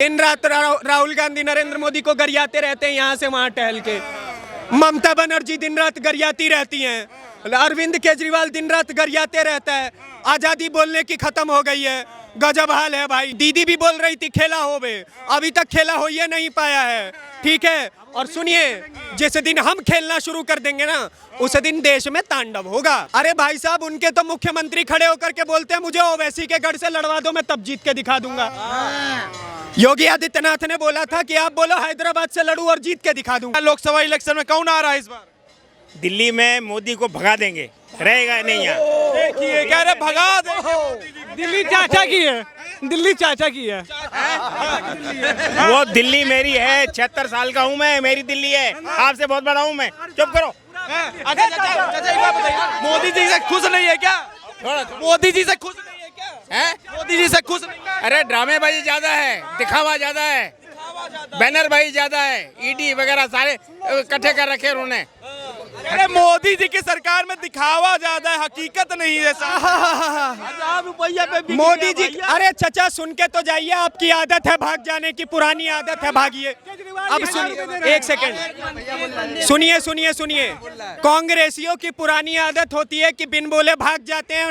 दिन रात राहुल गांधी नरेंद्र मोदी को गरियाते रहते हैं यहाँ से वहाँ टहल के। ममता बनर्जी दिन रात गरियाती रहती हैं। अरविंद केजरीवाल दिन रात गरियाते रहता है। आजादी बोलने की खत्म हो गई है। गजब हाल है भाई। दीदी भी बोल रही थी खेला हो बे, अभी तक खेला हो ये नहीं पाया है। ठीक है, और सुनिए, जिस दिन हम खेलना शुरू कर देंगे ना, उस दिन देश में तांडव होगा। अरे भाई साहब, उनके तो मुख्यमंत्री खड़े होकर के बोलते हैं मुझे ओवैसी के गढ़ से लड़वा दो, मैं तब जीत के दिखा दूंगा। योगी आदित्यनाथ ने बोला था कि आप बोलो हैदराबाद से लड़ू और जीत के दिखा दूंगा। लोकसभा इलेक्शन में कौन आ रहा है इस बार? दिल्ली में मोदी को भगा देंगे, रहेगा नहीं यहाँ। देखिए कह रहे भगा देंगे। दिल्ली चाचा की है, दिल्ली चाचा की है। वो दिल्ली मेरी है, 76 साल का हूँ मैं, मेरी दिल्ली है। आपसे बहुत बड़ा हूँ मैं। चुप करो। अच्छा चाचा एक बात बताइए, मोदी जी से खुश नहीं है क्या? मोदी जी से खुश नहीं है क्या? हैं? मोदी जी से खुश नहीं है? अरे ड्रामेबाजी ज्यादा है, दिखावा ज्यादा है, बैनरबाजी ज्यादा है, ईडी वगैरह सारे इकट्ठे कर रखे उन्होंने। अरे मोदी जी की सरकार में दिखावा ज्यादा है, हकीकत नहीं है। ₹1000 पे मोदी जी, अरे चचा सुन के तो जाइए, आपकी आदत है भाग जाने की, पुरानी आदत है, भागिए। अब सुनिए, एक सेकंड, सुनिए सुनिए सुनिए। कांग्रेसियों की पुरानी आदत होती है कि बिन बोले भाग जाते हैं,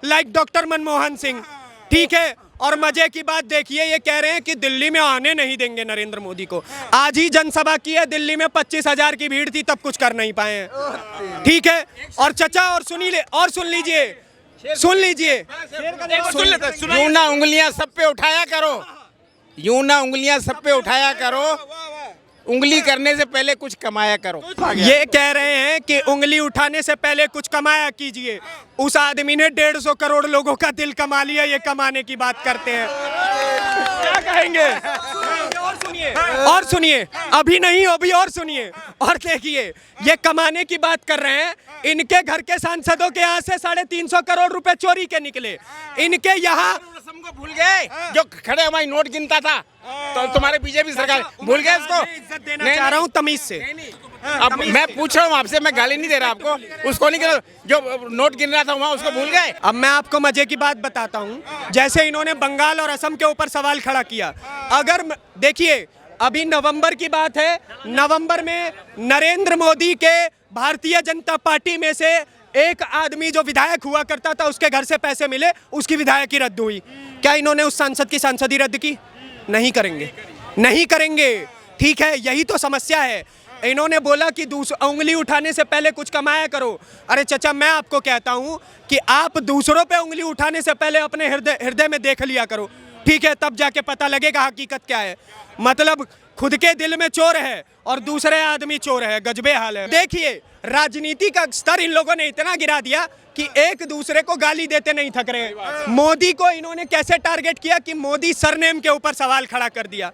लाइक डॉक्टर मनमोहन सिंह। ठीक है, और मजे की बात देखिए, ये कह रहे हैं कि दिल्ली में आने नहीं देंगे नरेंद्र मोदी को। आज ही जनसभा की है दिल्ली में, 25,000 की भीड़ थी, तब कुछ कर नहीं पाए हैं। ठीक है, और चचा और सुन लीजिए, यूं ना उंगलियां सब पे उठाया करो, यूं ना उंगलियां सब पे उठाया करो, उंगली करने से पहले कुछ कमाया करो। ये कह रहे हैं कि उंगली उठाने से पहले कुछ कमाया कीजिए। उस आदमी ने 150 करोड़ लोगों का दिल कमा लिया, ये कमाने की बात करते हैं। क्या कहेंगे? और सुनिए, अभी नहीं, अभी और सुनिए, और देखिए, ये कमाने की बात कर रहे हैं। इनके घर के सांसदों के यहाँ से 350 करोड़ रुपए चोरी के निकले। इनके यहाँ रस्म को भूल गए, जो खड़े हमारी नोट गिनता था, तो तुम्हारे बीजेपी सरकार भूल गए इसको। इज्जत देना चाह रहा हूँ तमीज से। अब मैं पूछ रहा हूँ आपसे, मैं गाली नहीं दे रहा आपको, उसको नहीं गिना, जो नोट गिन रहा था वहाँ उसको भूल गए। अब मैं आपको मजे की बात बताता हूँ, जैसे इन्होंने बंगाल और असम के ऊपर सवाल खड़ा किया। अगर देखिए, अभी नवंबर की बात है, नवंबर में नरेंद्र मोदी के भारतीय जनता पार्टी में से एक आदमी जो विधायक हुआ करता था, उसके घर से पैसे मिले, उसकी विधायकी रद्द हुई। क्या इन्होंने उस सांसद की सांसदी रद्द की? नहीं करेंगे, नहीं करेंगे। ठीक है, यही तो समस्या है। इन्होंने बोला कि उंगली उठाने से पहले कुछ कमाया करो। अरे चचा, मैं आपको कहता हूं कि आप दूसरों पे उंगली उठाने से पहले अपने हृदय में देख लिया करो। ठीक है, तब जाके पता लगेगा हकीकत क्या है। मतलब खुद के दिल में चोर है और दूसरे आदमी चोर है, गजबे हाल है। देखिए, राजनीति का स्तर इन लोगों ने इतना गिरा दिया कि एक दूसरे को गाली देते नहीं थक रहे। मोदी को इन्होंने कैसे टारगेट किया कि मोदी सरनेम के ऊपर सवाल खड़ा कर दिया।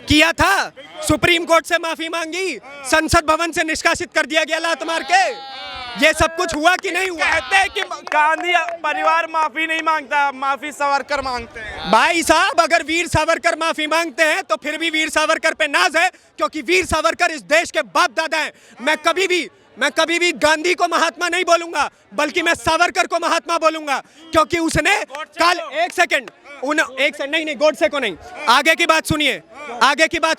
किया था, सुप्रीम कोर्ट से माफी मांगी, संसद भवन से निष्कासित कर दिया गया लात मार के। ये सब कुछ हुआ कि नहीं हुआ? कहते हैं कि गांधी परिवार माफी नहीं मांगता, माफी सावरकर मांगते हैं। भाई साहब, अगर वीर सावरकर माफी मांगते हैं तो फिर भी वीर सावरकर पे नाज है, क्योंकि वीर सावरकर इस देश के बाप दादा हैं। मैं कभी भी गांधी को महात्मा नहीं बोलूंगा, बल्कि मैं सावरकर को महात्मा बोलूंगा, क्योंकि उसने कल एक सेकंड नहीं, गोडसे को नहीं। आगे की बात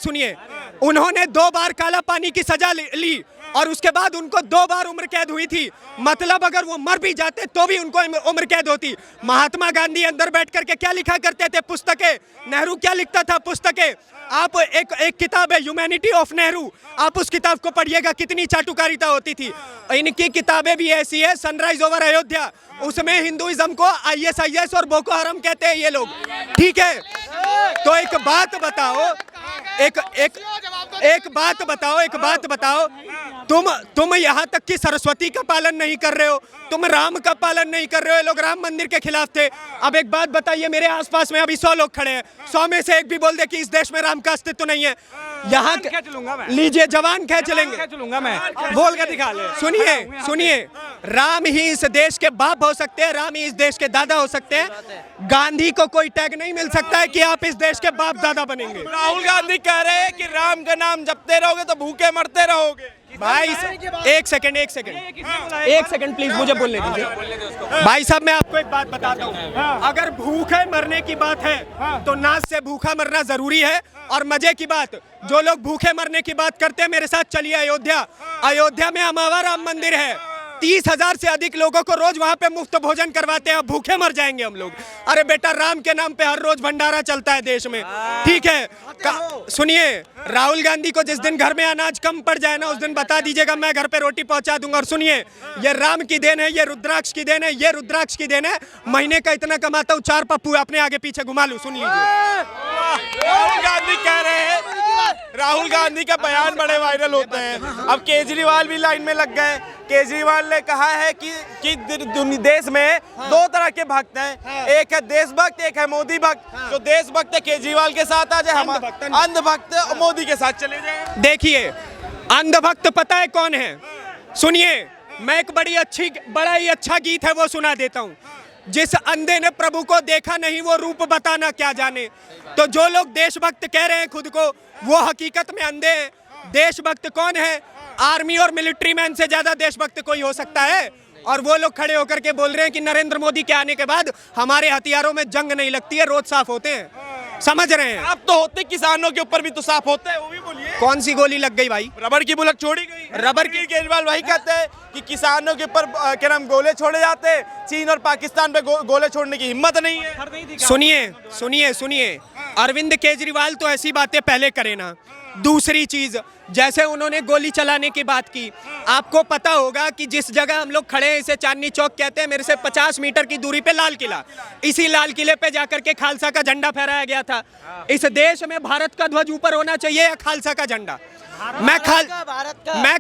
सुनिए। उन्होंने 2 बार काला पानी की सजा ली और उसके बाद उनको 2 बार उम्र कैद हुई थी। मतलब अगर वो मर भी जाते तो भी उनको उम्र कैद होती। महात्मा गांधी अंदर बैठ करके क्या लिखा करते थे? पुस्तकें। नेहरू क्या लिखता था? पुस्तकें। आप एक किताब है ह्यूमैनिटी ऑफ नेहरू, आप उस किताब को पढ़िएगा, कितनी चाटुकारिता होती थी। इनकी किताबें भी ऐसी है, सनराइज ओवर अयोध्या, उसमें हिंदुइज्म को ISIS और बोको हराम कहते हैं ये लोग। ठीक है, तो एक बात बताओ, तुम यहाँ तक कि सरस्वती का पालन नहीं कर रहे हो, तुम राम का पालन नहीं कर रहे हो। ये लोग राम मंदिर के खिलाफ थे। अब एक बात बताइए, मेरे आसपास में अभी 100 लोग खड़े हैं, 100 में से एक भी बोल दे कि इस देश में राम का अस्तित्व नहीं है, यहाँ खींच लूंगा मैं। लीजिए, जवान खींच लेंगे, खींच लूंगा मैं, बोल कर दिखा ले। सुनिए, राम ही इस देश के बाप हो सकते हैं, राम ही इस देश के दादा हो सकते हैं। गांधी को कोई टैग नहीं मिल सकता है कि आप इस देश के बाप दादा बनेंगे। राहुल गांधी कह रहे हैं कि राम का नाम जपते रहोगे तो भूखे मरते रहोगे। भाई एक सेकंड प्लीज मुझे बोलने दीजिए। भाई साहब मैं आपको एक बात बताता हूँ, अगर भूखे मरने की बात है तो नाच से भूखा मरना जरूरी है। और मजे की बात, जो लोग भूखे मरने की बात करते हैं मेरे साथ चलिए अयोध्या। अयोध्या में हमारा राम मंदिर है, 30,000 से अधिक लोगों को रोज वहां पे मुफ्त भोजन करवाते हैं, भूखे मर जाएंगे हम लोग। अरे बेटा राम के नाम पे हर रोज भंडारा चलता है देश में, ठीक है। सुनिए, राहुल गांधी को जिस दिन घर में अनाज कम पड़ जाए ना, उस दिन बता दीजिएगा, मैं घर पे रोटी पहुंचा दूंगा। और सुनिए, ये राम की देन है, ये रुद्राक्ष की देन है, ये रुद्राक्ष की देन है। महीने का इतना कमाता हूँ, 4 पप्पू अपने आगे पीछे घुमा लूं। सुन लीजिए, राहुल गांधी कह रहे हैं, राहुल गांधी का बयान बड़े वायरल होते हैं। अब केजरीवाल भी लाइन में लग गए। केजरीवाल ने कहा है कि देश में 2 तरह के भक्त हैं, एक है देशभक्त, एक है मोदी भक्त। जो देशभक्त है केजरीवाल के साथ आ जाए, हम अंधभक्त मोदी के साथ चले जाए। देखिए अंधभक्त पता है कौन है? सुनिए, मैं एक बड़ा ही अच्छा गीत है वो सुना देता हूँ। जिस अंधे ने प्रभु को देखा नहीं, वो रूप बताना क्या जाने। तो जो लोग देशभक्त कह रहे हैं खुद को, वो हकीकत में अंधे हैं। देशभक्त कौन है? आर्मी और मिलिट्री मैन से ज्यादा देशभक्त कोई हो सकता है? और वो लोग खड़े होकर के बोल रहे हैं कि नरेंद्र मोदी के आने के बाद हमारे हथियारों में जंग नहीं लगती है, रोज साफ होते हैं। समझ रहे हैं? अब तो होते, किसानों के ऊपर भी तो साफ होते हैं, वो भी बोलिए। कौन सी गोली लग गई भाई? रबड़ की बुलेट छोड़ी गई। रबड़ की। केजरीवाल वही कहते हैं कि किसानों के ऊपर क्या नाम गोले छोड़े जाते हैं, चीन और पाकिस्तान पे गोले छोड़ने की हिम्मत नहीं है। सुनिए, अरविंद केजरीवाल तो ऐसी बातें पहले करे ना। दूसरी चीज, जैसे उन्होंने गोली चलाने की बात की, आपको पता होगा कि जिस जगह हम लोग खड़े हैं इसे चांदनी चौक कहते हैं, मेरे से 50 मीटर की दूरी पे लाल किला, इसी लाल किले पे जाकर के खालसा का झंडा फहराया गया था। इस देश में भारत का ध्वज ऊपर होना चाहिए या खालसा का झंडा? मैं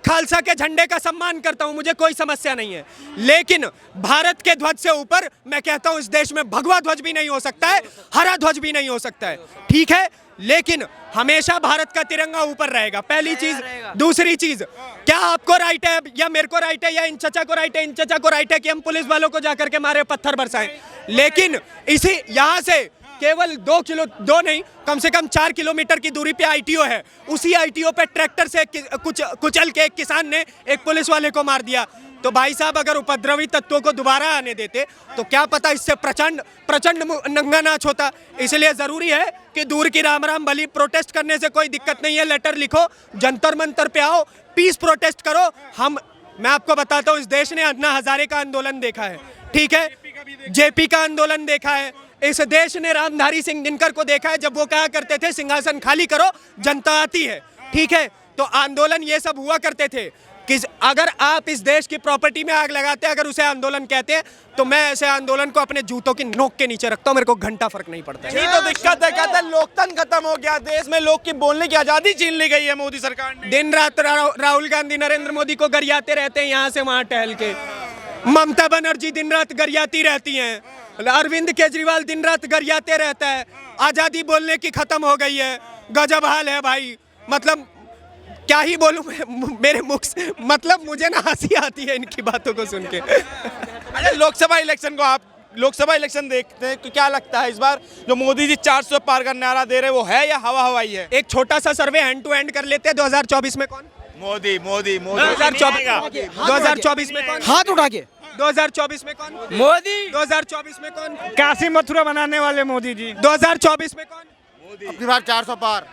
खालसा के झंडे का सम्मान करता हूं, मुझे कोई समस्या नहीं है। लेकिन भारत के ध्वज से ऊपर मैं कहता हूं इस देश में भगवा ध्वज भी नहीं हो सकता है, हरा ध्वज भी नहीं हो सकता है, ठीक है। लेकिन हमेशा भारत का तिरंगा ऊपर रहेगा, पहली चीज। दूसरी चीज, क्या आपको राइट है या मेरे को राइट है या इन चचा को राइट है, इन चचा को राइट है कि हम पुलिस वालों को जाकर के मारे, पत्थर बरसाएं? लेकिन इसी यहां से केवल 2 नहीं, कम से कम 4 किलोमीटर की दूरी पे आईटीओ है। उसी आईटीओ पे ट्रैक्टर से कुचल के एक किसान ने एक पुलिस वाले को मार दिया। तो भाई साहब, अगर उपद्रवी तत्वों को दोबारा आने देते तो क्या पता इससे प्रचंड नंगा नाच होता। इसलिए जरूरी है कि दूर की राम राम भली, प्रोटेस्ट करने से कोई दिक्कत नहीं है। लेटर लिखो, जंतर मंतर पे आओ, पीस प्रोटेस्ट करो। मैं आपको बताता हूँ, इस देश ने अन्ना हजारे का आंदोलन देखा है, ठीक है, जेपी का आंदोलन देखा है। इस देश ने रामधारी सिंह दिनकर को देखा है, जब वो कहा करते थे सिंहासन खाली करो जनता आती है, ठीक है। तो आंदोलन ये सब हुआ करते थे कि अगर आप इस देश की प्रॉपर्टी में आग लगाते हैं, अगर उसे आंदोलन कहते हैं, तो मैं ऐसे आंदोलन को अपने जूतों की नोक के नीचे रखता हूं, मेरे को घंटा फर्क नहीं पड़ता है। यही तो दिक्कत है, कहते हैं लोकतंत्र खत्म हो गया, देश में लोग की बोलने की आजादी छीन ली गई है मोदी सरकार ने। दिन रात राहुल गांधी नरेंद्र मोदी को गरियाते रहते हैं, यहाँ से वहां टहल के। ममता बनर्जी दिन रात गरियाती रहती हैं, अरविंद केजरीवाल दिन रात गरियाते रहता है। आजादी बोलने की खत्म हो गई है, गजब हाल है भाई। मतलब क्या ही बोलूं मेरे मुख से, मतलब मुझे ना हंसी आती है इनकी बातों को सुन के। अच्छा, लोकसभा इलेक्शन देखते हैं, तो क्या लगता है इस बार जो मोदी जी 400 पार का नारा दे रहे हैं, वो है या हवा हवाई है? एक छोटा सा सर्वे हैंड टू हैंड कर लेते हैं, 2024 में कौन? मोदी 2024 में कौन? हाथ उठा के 2024 में कौन? मोदी। 2024 में कौन? काशी मथुरा बनाने वाले मोदी जी। 2024 में कौन? अपनी बार 400 पार।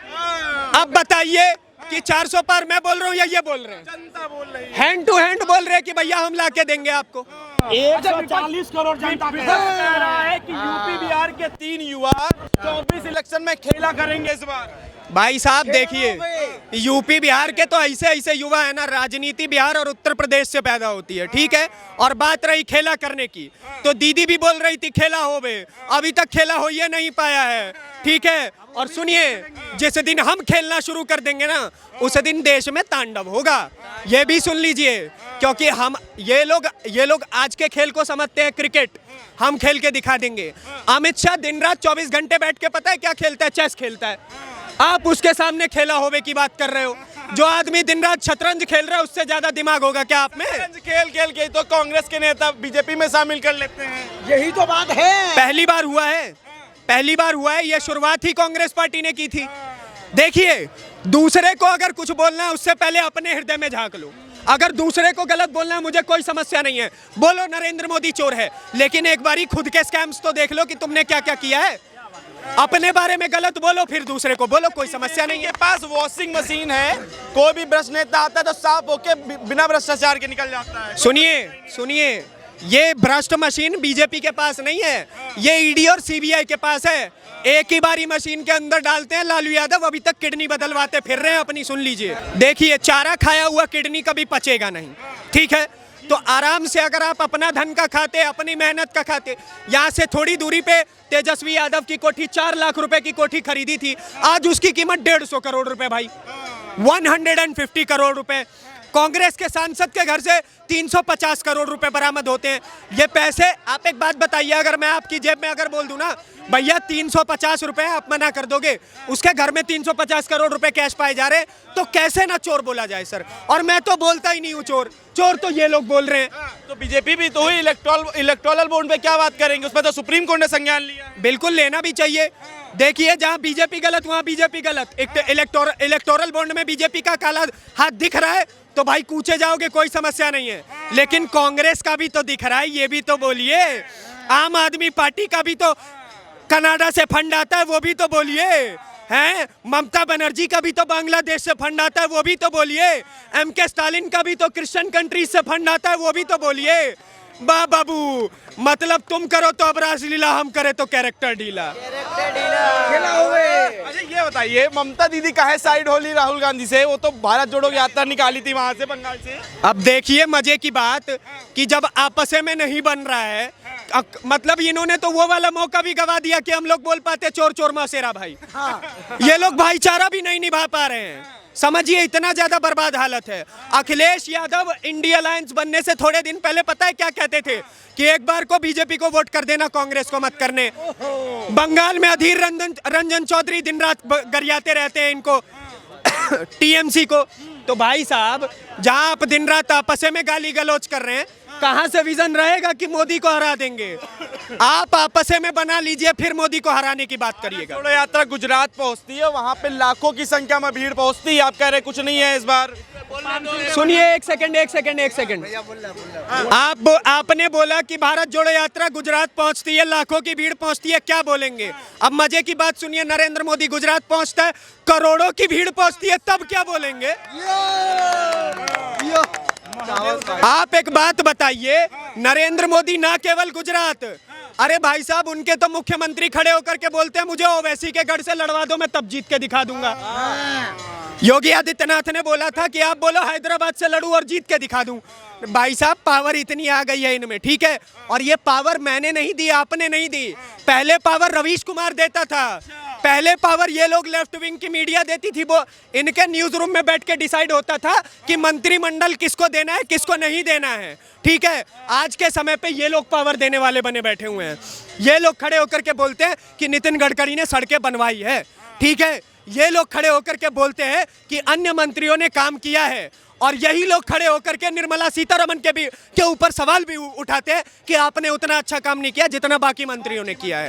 अब बताइए कि 400 पार मैं बोल रहा हूँ या ये बोल रहे हैं? जनता बोल रही है, हैंड टू हैंड बोल रहे हैं कि भैया हम लाके देंगे आपको। 140 करोड़ जनता कह रहा है कि यूपी बिहार के 3 युवा 24 इलेक्शन में खेला करेंगे इस बार। भाई साहब देखिए, यूपी बिहार के तो ऐसे युवा है ना, राजनीति बिहार और उत्तर प्रदेश से पैदा होती है, ठीक है। और बात रही खेला करने की, तो दीदी भी बोल रही थी खेला हो बे, अभी तक खेला हो ये नहीं पाया है, ठीक है। और सुनिए, जिस दिन हम खेलना शुरू कर देंगे ना, उस दिन देश में तांडव होगा, ये भी सुन लीजिए। क्योंकि ये लोग आज के खेल को समझते हैं क्रिकेट, हम खेल के दिखा देंगे। अमित शाह दिन रात 24 घंटे बैठ के पता है क्या खेलता है? चेस खेलता है। आप उसके सामने खेला होवे की बात कर रहे हो। जो आदमी दिन रात शतरंज खेल रहा है, उससे ज्यादा दिमाग होगा क्या आप में? खेल के तो कांग्रेस के नेता बीजेपी में शामिल कर लेते हैं, यही तो बात है। पहली बार हुआ है, ये शुरुआत ही कांग्रेस पार्टी ने की थी। देखिए, दूसरे को अगर कुछ बोलना है उससे पहले अपने हृदय में झांक लो। अगर दूसरे को गलत बोलना है मुझे कोई समस्या नहीं है, बोलो नरेंद्र मोदी चोर है, लेकिन एक बारी खुद के स्कैम्स तो देख लो कि तुमने क्या क्या किया है। अपने बारे में गलत बोलो फिर दूसरे को बोलो, कोई समस्या नहीं है। के पास वॉशिंग मशीन है, कोई भी भ्रष्ट नेता आता है तो साफ होके बिना भ्रष्टाचार के निकल जाता है। सुनिए, ये भ्रष्ट मशीन बीजेपी के पास नहीं है, ये ईडी और सीबीआई के पास है। एक ही बारी मशीन के अंदर डालते हैं, लालू यादव अभी तक किडनी बदलवाते फिर रहे हैं अपनी। सुन लीजिए, देखिए, चारा खाया हुआ किडनी कभी पचेगा नहीं, ठीक है? तो आराम से अगर आप अपना धन का खाते, अपनी मेहनत का खाते, यहाँ से थोड़ी दूरी पे तेजस्वी यादव की कोठी 4 लाख रुपए की कोठी खरीदी थी, आज उसकी कीमत 150 करोड़ रुपए भाई, 150 करोड़ रुपए। कांग्रेस के सांसद के घर से 350 करोड़ रुपए बरामद होते हैं। ये पैसे, आप एक बात बताइए, अगर मैं आपकी जेब में अगर बोल दूं ना भैया 350 रुपए, आप मना कर दोगे? उसके घर में 350 करोड़ रुपए कैश पाए जा रहे हैं, तो कैसे ना चोर बोला जाए सर? और मैं तो बोलता ही नहीं हूँ चोर, चोर तो ये लोग बोल रहे हैं। तो बीजेपी भी तो हुई, इलेक्टोरल बॉन्ड पे क्या बात करेंगे? उसमें तो सुप्रीम कोर्ट ने संज्ञान लिया। बिल्कुल लेना भी चाहिए। देखिए, जहां बीजेपी गलत वहां बीजेपी गलत। इलेक्टोरल बॉन्ड में बीजेपी का काला हाथ दिख रहा है तो भाई कूचे जाओगे, कोई समस्या नहीं है, लेकिन कांग्रेस का भी तो दिख रहा है, ये भी तो बोलिए। आम आदमी पार्टी का भी तो कनाडा से फंड आता है, वो भी तो बोलिए। हैं, ममता बनर्जी का भी तो बांग्लादेश से फंड आता है, वो भी तो बोलिए। एमके स्टालिन का भी तो क्रिश्चियन कंट्रीज से फंड आता है, वो भी तो बोलिए। बाबू, मतलब तुम करो तो अब रासलीला, हम करे तो कैरेक्टर ढीला। अच्छा ये बताइए, ममता दीदी काहे साइड होली राहुल गांधी से? वो तो भारत जोड़ो यात्रा निकाली थी वहां से, बंगाल से। अब देखिए मजे की बात कि जब आपस में नहीं बन रहा है, मतलब इन्होंने तो वो वाला मौका भी गवा दिया कि हम लोग बोल पाते चोर चोर मासेरा भाई। ये लोग भाईचारा भी नहीं निभा पा रहे हैं, समझिए, इतना ज्यादा बर्बाद हालत है। अखिलेश यादव इंडिया अलायंस बनने से थोड़े दिन पहले पता है क्या कहते थे? कि एक बार को बीजेपी को वोट कर देना, कांग्रेस को मत करने। बंगाल में अधीर रंजन चौधरी दिन रात गरियाते रहते हैं इनको टीएमसी को। तो भाई साहब, जहां आप दिन रात आपस में गाली गलौज कर रहे हैं, कहां से विजन रहेगा कि मोदी को हरा देंगे? आप आपस में बना लीजिए, फिर मोदी को हराने की बात करिएगा। जोड़ो यात्रा गुजरात पहुंचती है, वहां पे लाखों की संख्या में भीड़ पहुंचती है, आप कह रहे कुछ नहीं है इस बार। सुनिए, एक सेकंड। आपने बोला कि भारत जोड़ो यात्रा गुजरात पहुंचती है, लाखों की भीड़ पहुंचती है, क्या बोलेंगे? अब मजे की बात सुनिए, नरेंद्र मोदी गुजरात पहुंचता है, करोड़ों की भीड़ पहुंचती है, तब क्या बोलेंगे? आप एक बात बताइए, नरेंद्र मोदी ना केवल गुजरात, अरे भाई साहब, उनके तो मुख्यमंत्री खड़े होकर के बोलते हैं मुझे ओवैसी के गढ़ से लड़वा दो, मैं तब जीत के दिखा दूंगा। योगी आदित्यनाथ ने बोला था कि आप बोलो हैदराबाद से लड़ूं और जीत के दिखा दूं। भाई साहब, पावर इतनी आ गई है इनमें, ठीक है? और ये पावर मैंने नहीं दी, आपने नहीं दी। पहले पावर रवीश कुमार देता था, पहले पावर ये लोग लेफ्ट विंग की मीडिया देती थी, वो इनके न्यूज रूम में बैठ के डिसाइड होता था कि मंत्रिमंडल किसको देना है, किसको नहीं देना है, ठीक है? आज के समय पे ये लोग पावर देने वाले बने बैठे हुए हैं। ये लोग खड़े होकर के बोलते हैं कि नितिन गडकरी ने सड़कें बनवाई है, ठीक है? ये लोग खड़े होकर के बोलते हैं कि अन्य मंत्रियों ने काम किया है, और यही लोग खड़े होकर के निर्मला सीतारमण के ऊपर सवाल भी उठाते हैं कि आपने उतना अच्छा काम नहीं किया जितना बाकी मंत्रियों ने किया है।